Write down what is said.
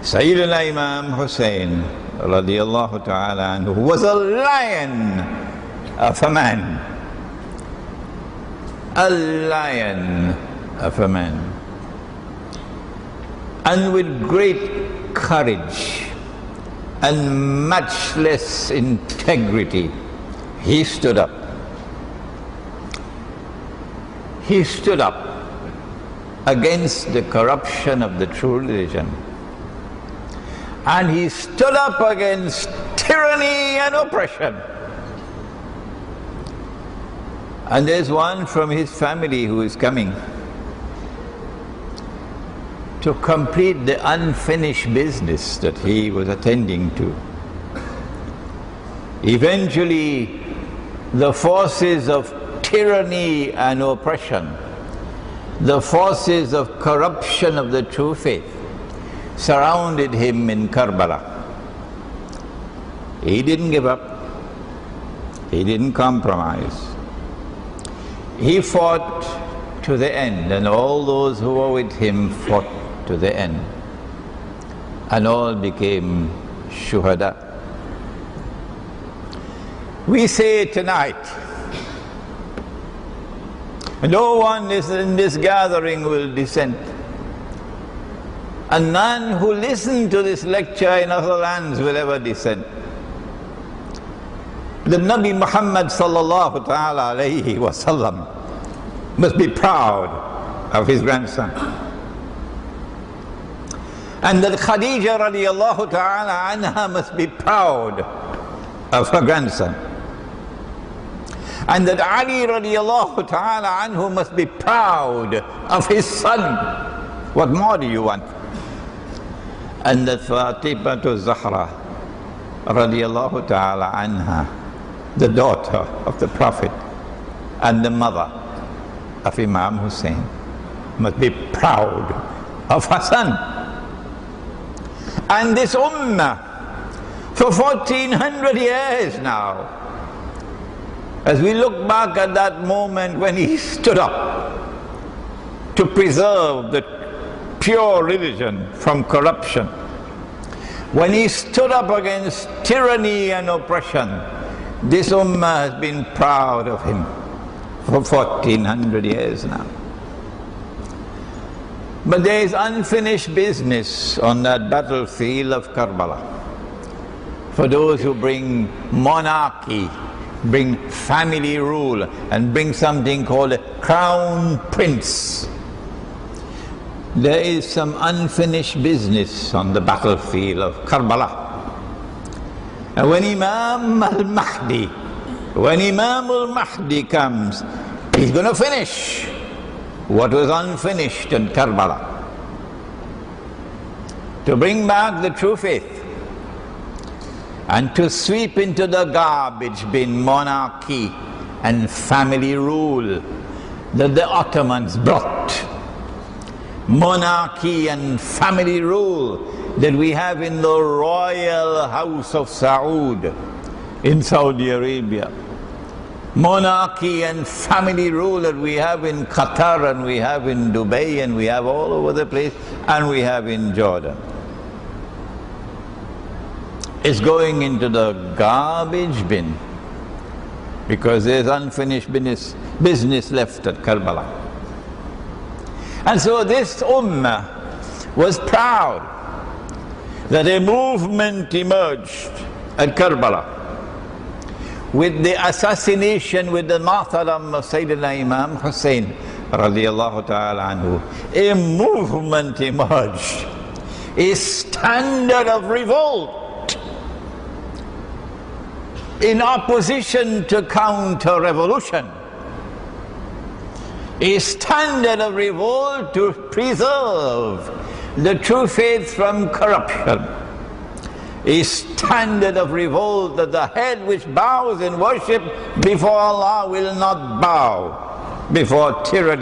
Sayyidina Imam Hussein radiallahu ta'ala anhu was a lion of a man. A lion of a man. And with great courage and matchless integrity, he stood up. He stood up against the corruption of the true religion. And he stood up against tyranny and oppression. And there's one from his family who is coming to complete the unfinished business that he was attending to. Eventually, the forces of tyranny and oppression, the forces of corruption of the true faith, surrounded him in Karbala. He didn't give up. He didn't compromise. He fought to the end, and all those who were with him fought to the end. And all became shuhada. We say tonight, no one in this gathering will dissent. And none who listen to this lecture in other lands will ever dissent. The Nabi Muhammad sallallahu ta'ala alayhi wa sallam must be proud of his grandson. And that Khadija radiallahu ta'ala anha must be proud of her grandson. And that Ali radiallahu ta'ala anhu must be proud of his son. What more do you want? And that Fatima Zahra radiallahu ta'ala anha, the daughter of the Prophet and the mother of Imam Hussein, must be proud of her son. And this ummah, for 1400 years now, as we look back at that moment when he stood up to preserve the pure religion from corruption, when he stood up against tyranny and oppression, this ummah has been proud of him for 1400 years now. But there is unfinished business on that battlefield of Karbala for those who bring monarchy, bring family rule, and bring something called a crown prince. There is some unfinished business on the battlefield of Karbala. And when Imam al-Mahdi comes, he's going to finish what was unfinished in Karbala, to bring back the true faith and to sweep into the garbage bin monarchy and family rule that the Ottomans brought. Monarchy and family rule that we have in the royal house of Saud in Saudi Arabia. Monarchy and family rule that we have in Qatar, and we have in Dubai, and we have all over the place, and we have in Jordan. It's going into the garbage bin because there's unfinished business left at Karbala. And so this ummah was proud that a movement emerged at Karbala with the assassination, with the martyrdom of Sayyidina Imam Hussein radiallahu ta'ala anhu. A movement emerged, a standard of revolt in opposition to counter-revolution, a standard of revolt to preserve the true faith from corruption, a standard of revolt that the head which bows in worship before Allah will not bow before tyranny.